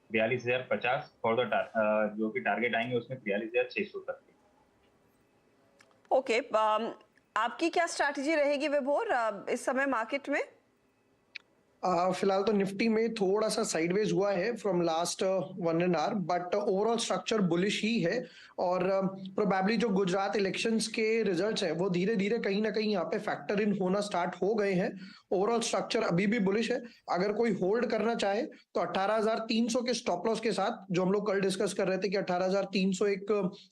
43,050 for the जो कि target आएंगे उसमें 43,600 तक के। ओके, आपकी क्या स्ट्रैटेजी रहेगी विभोर इस समय मार्केट में? फिलहाल तो निफ्टी में थोड़ा सा साइडवेज हुआ है from last 1.5 hour, but overall structure bullish ही है। और प्रोबेबली जो गुजरात इलेक्शंस के रिजल्ट्स हैं वो धीरे धीरे कहीं ना कहीं यहाँ पे फैक्टर इन होना स्टार्ट हो गए हैं। ओवरऑल स्ट्रक्चर अभी भी बुलिश है। अगर कोई होल्ड करना चाहे तो 18,300 के स्टॉप लॉस के साथ, जो हम लोग कल डिस्कस कर रहे थे कि 18,300 एक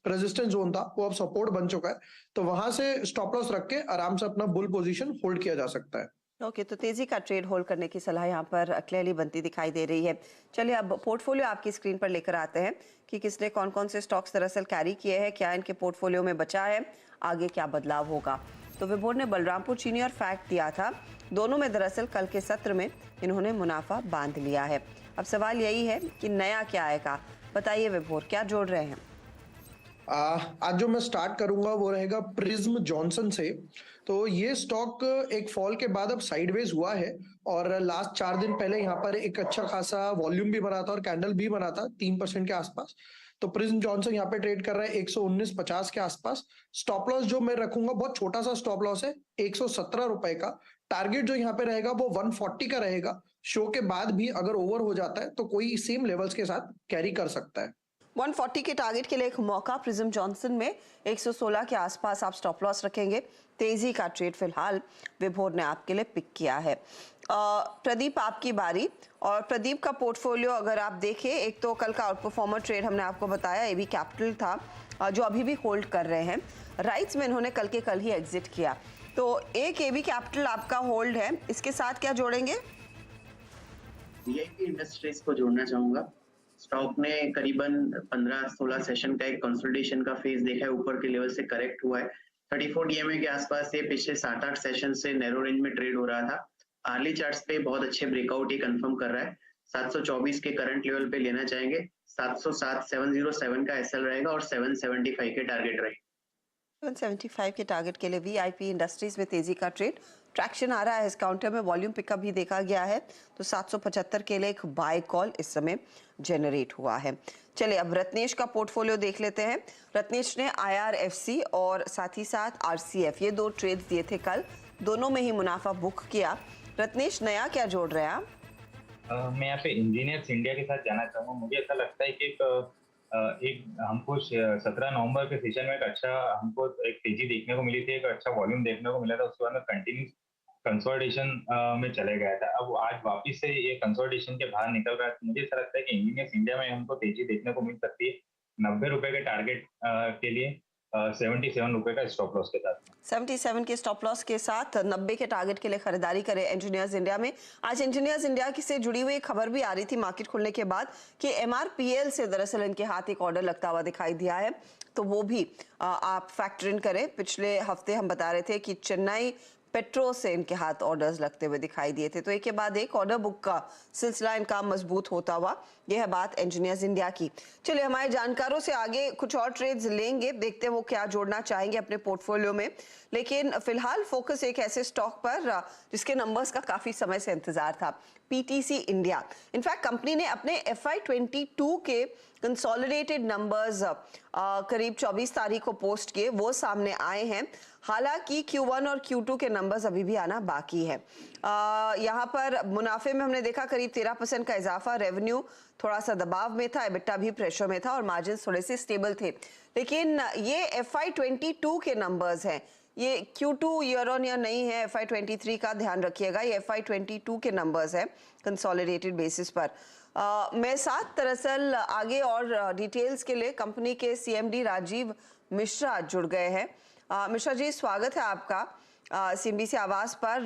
रेजिस्टेंस जोन था, वो अब सपोर्ट बन चुका है। तो वहां से स्टॉप लॉस रख के आराम से अपना बुल पोजीशन होल्ड किया जा सकता है। ओके, तो तेजी का ट्रेड होल्ड करने की सलाह यहाँ पर क्लियरली बनती दिखाई दे रही है। चलिए अब पोर्टफोलियो आपकी स्क्रीन पर लेकर आते हैं कि किसने कौन कौन से स्टॉक्स दरअसल कैरी किए हैं, क्या इनके पोर्टफोलियो में बचा है, आगे क्या बदलाव होगा। तो विभोर ने बलरामपुर चीनी और फैक्ट दिया था, दोनों में दरअसल कल के सत्र में इन्होंने मुनाफा बांध लिया है। अब सवाल यही है कि नया क्या आएगा, बताइए विभोर, क्या जोड़ रहे हैं? आज जो मैं स्टार्ट करूंगा वो रहेगा प्रिज्म जॉनसन से। तो ये स्टॉक एक फॉल के बाद अब साइडवेज हुआ है, और लास्ट 4 दिन पहले यहाँ पर एक अच्छा खासा वॉल्यूम भी बना था और कैंडल भी बना था 3% के आसपास। तो प्रिज्म जॉनसन यहाँ पे ट्रेड कर रहा है 119.50 के आसपास। स्टॉप लॉस जो मैं रखूंगा बहुत छोटा सा स्टॉप लॉस है, 117 रुपए का। टारगेट जो यहाँ पे रहेगा वो 140 का रहेगा। शो के बाद भी अगर ओवर हो जाता है तो कोई सेम लेवल्स के साथ कैरी कर सकता है। 140 के टारगेट के लिए एक मौका प्रिज्म जॉनसन में। 116 के आसपास आप स्टॉप लॉस रखेंगे। तेजी का ट्रेड फिलहाल विभोर ने आपके लिए पिक किया है। प्रदीप, आपकी बारी। और प्रदीप का पोर्टफोलियो अगर आप देखें, एक तो कल का आउट परफॉर्मर ट्रेड हमने आपको बताया एबी कैपिटल था, जो अभी भी होल्ड कर रहे हैं। राइट्स में इन्होंने कल के कल ही एग्जिट किया, तो एक एबी कैपिटल आपका होल्ड है, इसके साथ क्या जोड़ेंगे? वीआईपी इंडस्ट्रीज को जोड़ना चाहूंगा। स्टॉक ने करीबन 15-16 सेशन का एक कंसोलिडेशन का फेज देखा है, ऊपर के लेवल से करेक्ट हुआ है। 34 डीएमए के आसपास ये पिछले 7-8 सेशन से नैरो रेंज में ट्रेड हो रहा था। आर्ली चार्ट्स पे बहुत अच्छे ब्रेकआउट ये कंफर्म कर रहा है। 724 के करंट लेवल पे लेना चाहेंगे। 707 707 का एसएल रहेगा और 775 के टारगेट रहेगा। 775 के टारगेट के लिए वीआईपी इंडस्ट्रीज में तेजी का ट्रेड ट्रैक्शन आ रहा है। इस काउंटर में वॉल्यूम पिकअप भी देखा गया है, तो 775 के लिए एक बाय कॉल इस समय जनरेट हुआ है। चलिए अब रत्नेश का पोर्टफोलियो देख लेते हैं। रत्नेश ने आईआरएफसी और साथ ही साथ आरसीएफ, ये 2 ट्रेड्स दिए थे कल, दोनों में ही मुनाफा बुक किया। रत्नेश, नया क्या जोड़ रहे हैं आप? मैं यहाँ पे इंजीनियर्स इंडिया के साथ जाना चाहूंगा। मुझे ऐसा लगता है कि एक हमको 17 नवंबर के सेशन में एक अच्छा हमको एक तेजी देखने को मिली थी, एक अच्छा वॉल्यूम देखने को मिला था। उसके बाद में कंटिन्यूस कंसोलिडेशन में चले गया था। अब आज वापस से ये कंसोलिडेशन के बाहर निकल रहा है। मुझे ऐसा लगता है कि इंजीनियर्स इंडिया में हमको तेजी देखने को मिल सकती है 90 रुपए के टारगेट के लिए, 77 रुपए का स्टॉप लॉस के साथ। 77 के स्टॉप लॉस के साथ 90 के टारगेट के लिए खरीदारी करें इंजीनियर्स इंडिया में। आज इंजीनियर्स इंडिया से जुड़ी हुई खबर भी आ रही थी मार्केट खुलने के बाद कि एमआरपीएल से दरअसल इनके हाथ एक ऑर्डर लगता हुआ दिखाई दिया है, तो वो भी आप फैक्टर इन करें। पिछले हफ्ते हम बता रहे थे कि चेन्नई पेट्रो से इनके हाथ ऑर्डर्स लगते हुए दिखाई दिए थे, तो एक के बाद एक ऑर्डर बुक का सिलसिला इनका मजबूत होता हुआ, यह है बात इंजीनियर्स इंडिया की। चलिए हमारे जानकारों से आगे कुछ और ट्रेड्स लेंगे, देखते हैं वो क्या जोड़ना चाहेंगे अपने पोर्टफोलियो में। लेकिन फिलहाल फोकस एक ऐसे स्टॉक पर जिसके नंबर्स का काफी समय से इंतजार था, पीटीसी इंडिया। इनफैक्ट कंपनी ने अपने FY22 के कंसोलिडेटेड नंबर्स करीब 24 तारीख को पोस्ट किए, वो सामने आए हैं। हालांकि Q1 और Q2 के नंबर्स अभी भी आना बाकी है। यहाँ पर मुनाफे में हमने देखा करीब 13% का इजाफा, रेवेन्यू थोड़ा सा दबाव में था, एबिटा भी प्रेशर में था और मार्जिन थोड़े से स्टेबल थे। लेकिन ये FY22 के नंबर्स हैं, ये Q2 ईयर ऑन ईयर नहीं है। FY23 का ध्यान रखिएगा, ये FY22 के नंबर्स हैं कंसोलिडेटेड बेसिस पर। मैं साथ दरअसल आगे और डिटेल्स के लिए कंपनी के CMD राजीव मिश्रा जुड़ गए हैं। मिश्रा जी, स्वागत है आपका CNBC आवाज पर।